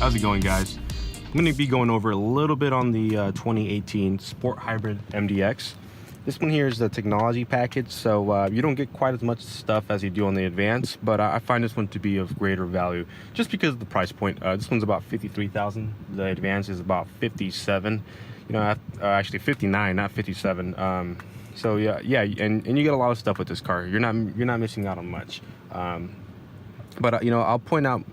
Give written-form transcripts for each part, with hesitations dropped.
How's it going, guys? I'm going to be going over a little bit on the 2018 Sport Hybrid MDX. This one here is the technology package, so you don't get quite as much stuff as you do on the Advance, but I find this one to be of greater value just because of the price point. This one's about $53,000. The Advance is about $57,000. You know, actually $59,000, not $57,000. So yeah, and you get a lot of stuff with this car. You're not missing out on much. But you know, I'll point out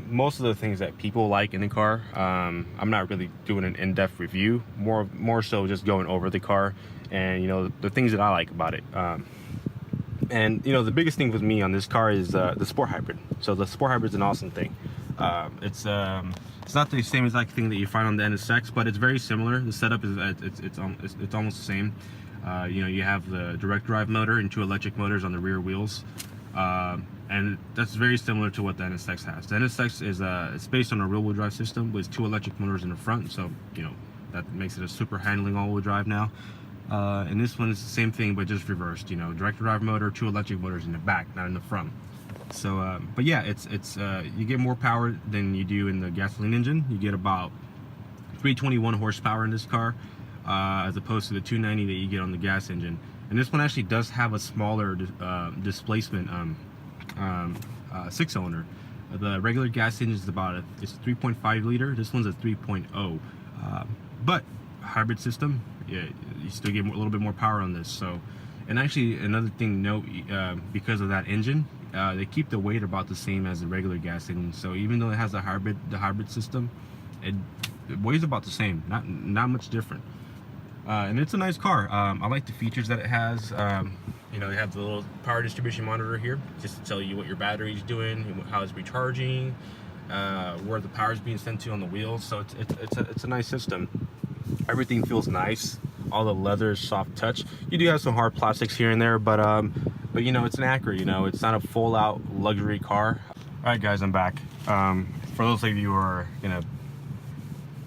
most of the things that people like in the car. I'm not really doing an in-depth review, more so just going over the car and, you know, the things that I like about it. And you know, the biggest thing with me on this car is the Sport Hybrid. So the Sport Hybrid is an awesome thing. It's not the same exact thing that you find on the NSX, but it's very similar. The setup is it's almost the same. You know, you have the direct drive motor and 2 electric motors on the rear wheels. And that's very similar to what the NSX has. The NSX is it's based on a rear-wheel drive system with 2 electric motors in the front, so you know that makes it a super handling all-wheel drive now. And this one is the same thing but just reversed. You know, direct drive motor, 2 electric motors in the back, not in the front. So, but yeah, it's you get more power than you do in the gasoline engine. You get about 321 horsepower in this car, as opposed to the 290 that you get on the gas engine. And this one actually does have a smaller displacement 6-cylinder. The regular gas engine is it's a 3.5 liter. This one's a 3.0. But hybrid system, yeah, you still get a little bit more power on this. So, and actually another thing to note, because of that engine, they keep the weight about the same as the regular gas engine. So even though it has the hybrid system, it weighs about the same, not much different. And it's a nice car. I like the features that it has. You know, they have the little power distribution monitor here just to tell you what your battery is doing, how it's recharging, where the power is being sent to on the wheels. So it's a nice system. Everything feels nice. All the leather is soft touch. You do have some hard plastics here and there, but you know, it's an Acura. You know, it's not a full-out luxury car. All right, guys, I'm back. For those of you who are gonna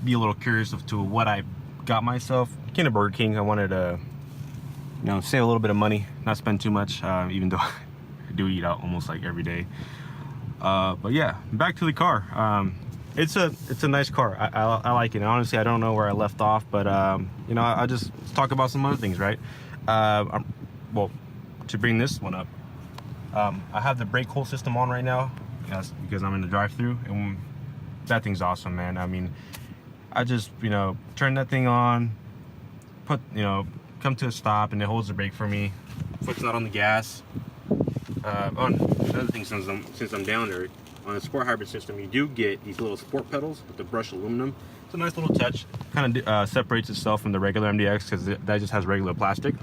be a little curious as to what I got myself, came to Burger King. I wanted to, you know, save a little bit of money, not spend too much, even though I do eat out almost like every day. But yeah, back to the car. It's a nice car. I like it. Honestly, I don't know where I left off, but you know, I'll just talk about some other things, right? Well, to bring this one up, I have the brake hold system on right now, because I'm in the drive-thru, and that thing's awesome, man. I mean, I just, you know, turn that thing on, come to a stop, and it holds the brake for me. Foot's not on the gas. Another thing, since I'm down there, on the Sport Hybrid system, you do get these little sport pedals with the brushed aluminum. It's a nice little touch. Kind of separates itself from the regular MDX because that just has regular plastic.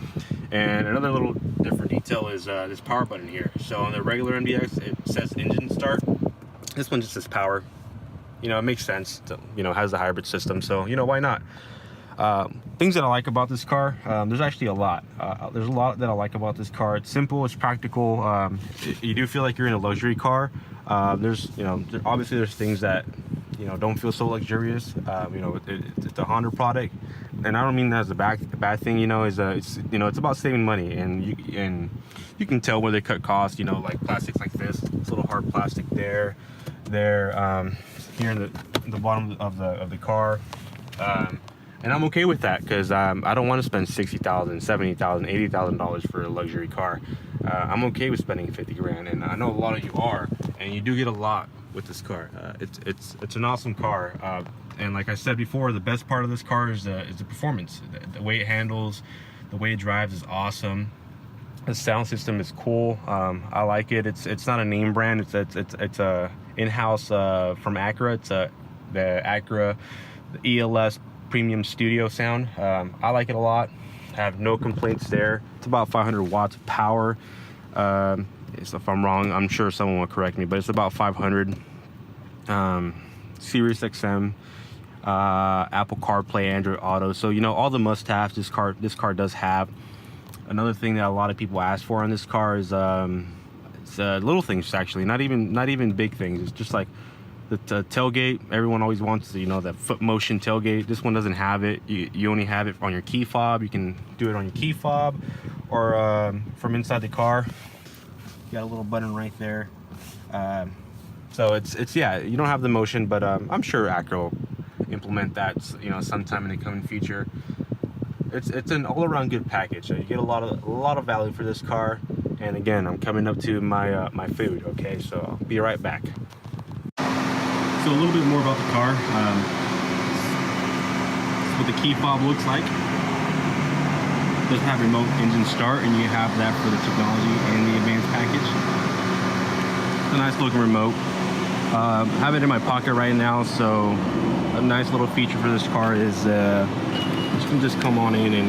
And another little different detail is this power button here. So on the regular MDX, it says engine start. This one just says power. You know, it makes sense. You know, has the hybrid system, so you know, why not? Things that I like about this car, there's actually a lot. There's a lot that I like about this car. It's simple, it's practical. You do feel like you're in a luxury car. There's, you know, obviously there's things that, you know, don't feel so luxurious. You know, it's a Honda product, and I don't mean that as a bad thing. You know, it's you know, it's about saving money, and you can tell where they cut costs. You know, like plastics like this little hard plastic there, here in the bottom of the car. And I'm okay with that because I don't want to spend $60,000, $70,000, $80,000 for a luxury car. I'm okay with spending 50 grand, and I know a lot of you are, and you do get a lot with this car. It's an awesome car, and like I said before, the best part of this car is the performance. The way it handles, the way it drives is awesome. The sound system is cool. I like it. It's not a name brand. It's a in-house from Acura. It's the Acura, the ELS premium studio sound. I like it a lot. I have no complaints there. It's about 500 watts of power. If I'm wrong, I'm sure someone will correct me, but it's about 500. Sirius XM, Apple CarPlay, Android Auto. So you know, all the must-haves this car does have. Another thing that a lot of people ask for on this car is it's little things, actually, not even big things. It's just like the tailgate. Everyone always wants, you know, that foot motion tailgate. This one doesn't have it. You only have it on your key fob. You can do it on your key fob or from inside the car. You got a little button right there. So it's yeah, you don't have the motion, but I'm sure Acura will implement that, you know, sometime in the coming future. It's an all-around good package. You get a lot of value for this car. And again, I'm coming up to my my food. Okay, so I'll be right back. So a little bit more about the car. This is what the key fob looks like. It doesn't have remote engine start, and you have that for the technology and the advanced package. It's a nice looking remote. I have it in my pocket right now, so a nice little feature for this car is you can just come on in and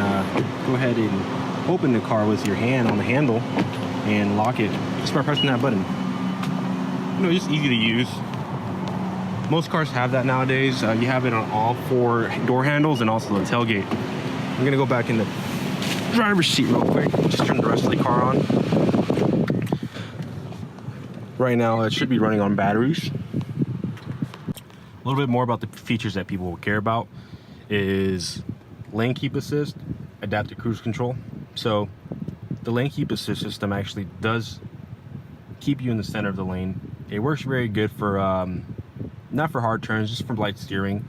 go ahead and open the car with your hand on the handle and lock it just by pressing that button. You know, just easy to use. Most cars have that nowadays. You have it on all 4 door handles and also the tailgate. I'm gonna go back in the driver's seat real quick. Just turn the rest of the car on. Right now, it should be running on batteries. A little bit more about the features that people will care about is lane keep assist, adaptive cruise control. So the lane keep assist system actually does keep you in the center of the lane. It works very good for not for hard turns, just for light steering.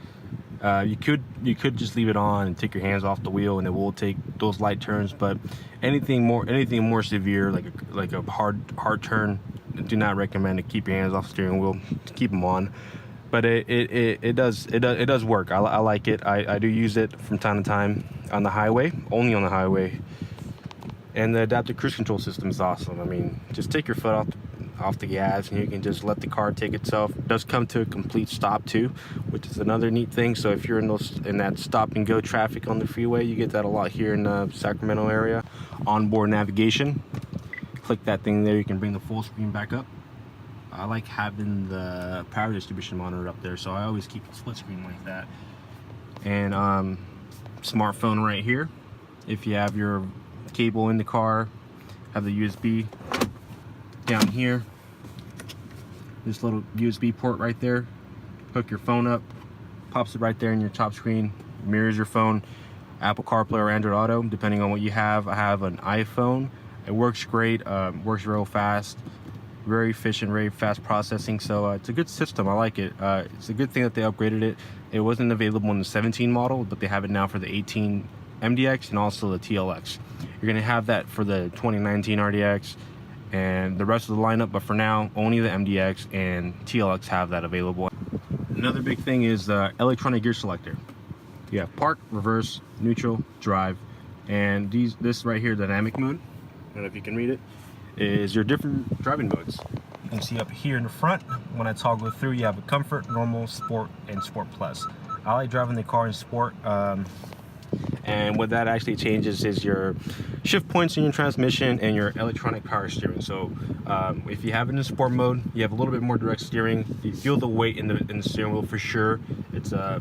You could just leave it on and take your hands off the wheel, and it will take those light turns. But anything more severe, like a hard turn, I do not recommend to keep your hands off the steering wheel. To keep them on. But it does work. I like it. I do use it from time to time on the highway, only on the highway. And the adaptive cruise control system is awesome. I mean, just take your foot off the gas and you can just let the car take itself. It does come to a complete stop too, which is another neat thing. So if you're in that stop and go traffic on the freeway, you get that a lot here in the Sacramento area. Onboard navigation. Click that thing there, you can bring the full screen back up. I like having the power distribution monitor up there, so I always keep a split screen like that. And smartphone right here. If you have your cable in the car, have the USB down here. This little USB port right there. Hook your phone up, pops it right there in your top screen, mirrors your phone. Apple CarPlay or Android Auto, depending on what you have. I have an iPhone. It works great, works real fast, very efficient, very fast processing. So it's a good system. I like it. It's a good thing that they upgraded it. It wasn't available in the 17 model, but they have it now for the 18 MDX and also the TLX. You're gonna have that for the 2019 RDX and the rest of the lineup, but for now, only the MDX and TLX have that available. Another big thing is the electronic gear selector. You have park, reverse, neutral, drive, and this right here, dynamic mode. I don't know if you can read it, is your different driving modes. You can see up here in the front, when I toggle through, you have a comfort, normal, sport, and sport plus. I like driving the car in sport, and what that actually changes is your shift points in your transmission and your electronic power steering. So if you have it in sport mode, you have a little bit more direct steering. You feel the weight in the steering wheel for sure. It's I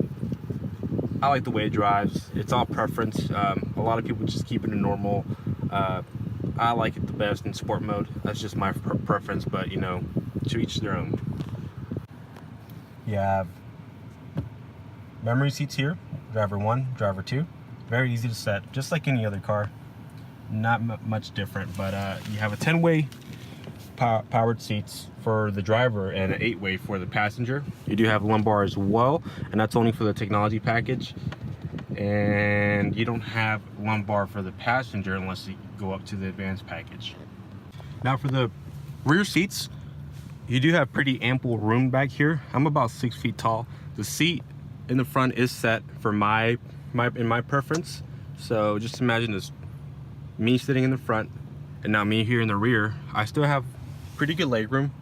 like the way it drives. It's all preference. A lot of people just keep it in normal. I like it the best in sport mode. That's just my preference, but you know, to each their own. You have memory seats here, driver 1, driver 2. Very easy to set, just like any other car. Not much different, but you have a 10-way powered seats for the driver and an 8-way for the passenger. You do have lumbar as well, and that's only for the technology package. And you don't have lumbar for the passenger unless you go up to the advanced package. Now for the rear seats, you do have pretty ample room back here. I'm about 6 feet tall. The seat in the front is set for in my preference. So just imagine this, me sitting in the front and now me here in the rear. I still have pretty good leg room.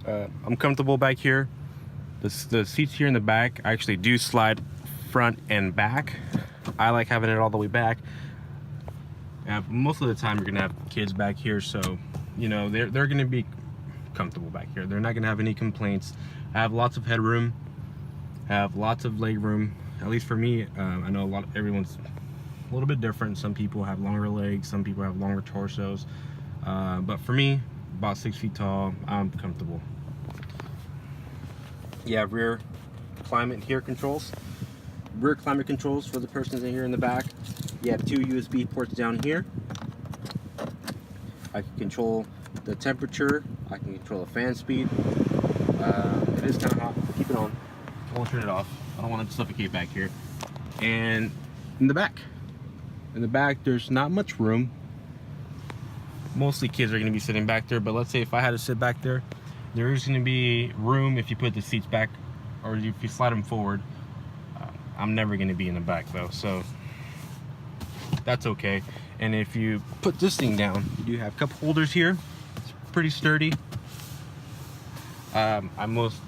I'm comfortable back here. The seats here in the back actually do slide front and back. I like having it all the way back. Most of the time you're gonna have kids back here, so you know they're gonna be comfortable back here. They're not gonna have any complaints. I have lots of headroom, have lots of leg room. At least for me, I know everyone's a little bit different. Some people have longer legs, some people have longer torsos, but for me, about 6 feet tall, I'm comfortable. You have rear climate here controls. Rear climate controls for the persons in here in the back. You have 2 USB ports down here. I can control the temperature. I can control the fan speed. It is kind of hot. Keep it on. I won't turn it off. I don't want it to suffocate back here. And in the back, there's not much room. Mostly kids are going to be sitting back there, but let's say if I had to sit back there, there is going to be room if you put the seats back, or if you slide them forward. I'm never going to be in the back though, so that's okay. And if you put this thing down, you do have cup holders here. It's pretty sturdy. I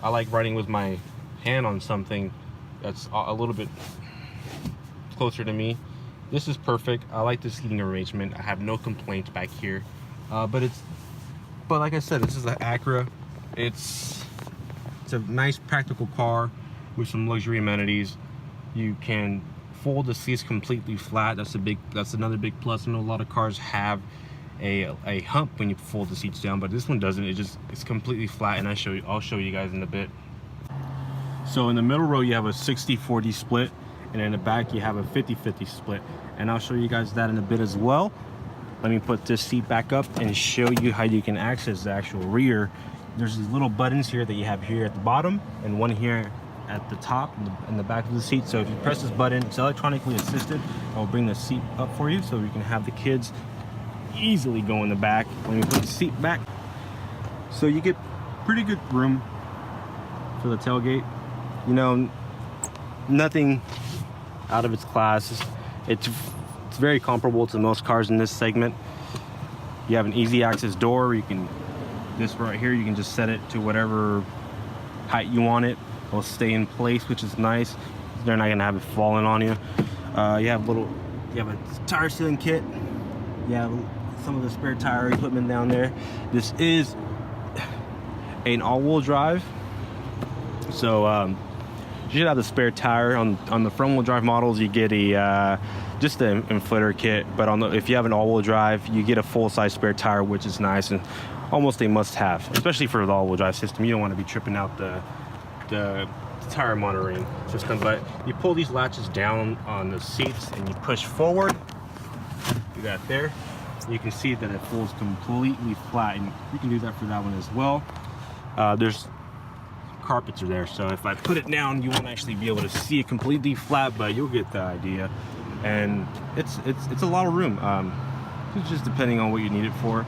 like riding with my hand on something that's a little bit closer to me. This is perfect. I like the seating arrangement. I have no complaints back here. But like I said, this is an Acura. It's a nice practical car with some luxury amenities. You can fold the seats completely flat. That's another big plus. I know a lot of cars have a hump when you fold the seats down, but this one doesn't. It's completely flat, and I'll show you guys in a bit. So in the middle row you have a 60-40 split, and in the back you have a 50-50 split, and I'll show you guys that in a bit as well. Let me put this seat back up and show you how you can access the actual rear. There's these little buttons here that you have here at the bottom, and one here at the top in the back of the seat. So if you press this button, it's electronically assisted. I'll bring the seat up for you so you can have the kids easily go in the back. When you put the seat back, so you get pretty good room for the tailgate. You know, nothing out of its class. It's very comparable to most cars in this segment. You have an easy access door. This right here, you can just set it to whatever height you want it. It'll stay in place, which is nice. They're not gonna have it falling on you. You have a tire sealing kit. You have some of the spare tire equipment down there. This is an all-wheel drive, so you should have the spare tire. On the front-wheel drive models, you get just the inflator kit, but if you have an all-wheel drive, you get a full-size spare tire, which is nice and almost a must-have, especially for the all-wheel drive system. You don't want to be tripping out the tire monitoring system. But you pull these latches down on the seats and you push forward. Do that there. You can see that it folds completely flat, and you can do that for that one as well. There's carpets are there, so if I put it down, you won't actually be able to see it completely flat, but you'll get the idea. And it's a lot of room. It's just depending on what you need it for.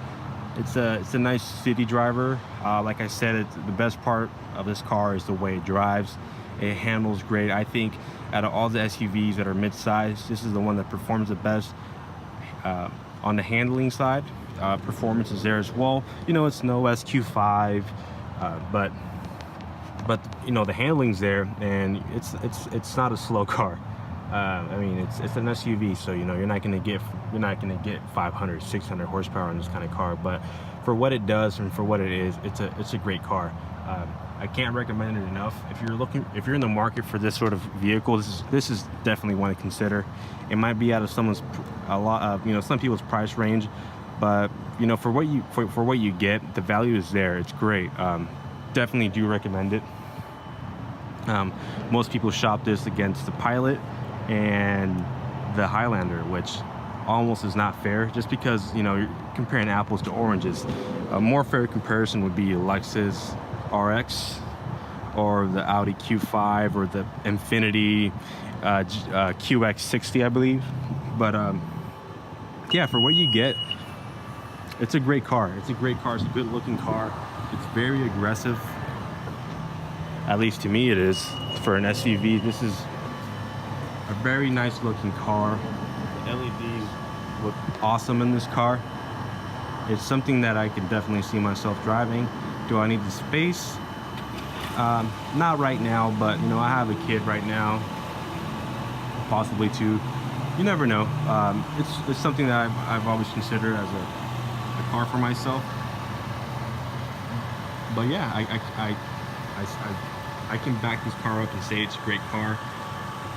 It's a nice city driver. Like I said, the best part of this car is the way it drives. It handles great. I think out of all the SUVs that are mid-size, this is the one that performs the best. On the handling side, performance is there as well. You know, it's no SQ5, but you know, the handling's there, and it's not a slow car. I mean, it's an SUV, so you know you're not gonna get 500, 600 horsepower on this kind of car. But for what it does and for what it is, it's a great car. I can't recommend it enough. If you're in the market for this sort of vehicle, this is definitely one to consider. It might be out of some people's price range, but you know, for what you get, the value is there. It's great. Definitely do recommend it. Most people shop this against the Pilot and the Highlander, which almost is not fair, just because, you know, you're comparing apples to oranges. A more fair comparison would be Lexus RX or the Audi Q5 or the Infiniti QX60, I believe. But yeah, for what you get, it's a great car. It's a good looking car. It's very aggressive, at least to me it is. For an SUV, this is a very nice looking car. The LEDs look awesome in this car. It's something that I can definitely see myself driving. Do I need the space? Not right now, but you know, I have a kid right now, possibly two. You never know. It's something that I've always considered as a car for myself. But yeah, I can back this car up and say it's a great car.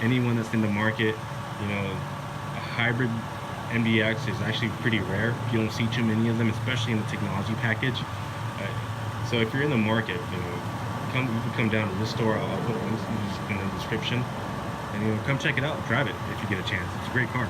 Anyone that's in the market, you know, a hybrid MDX is actually pretty rare. You don't see too many of them, especially in the technology package. So if you're in the market, you know, you can come down to this store. I'll put links in the description, and you know, come check it out, drive it if you get a chance. It's a great car.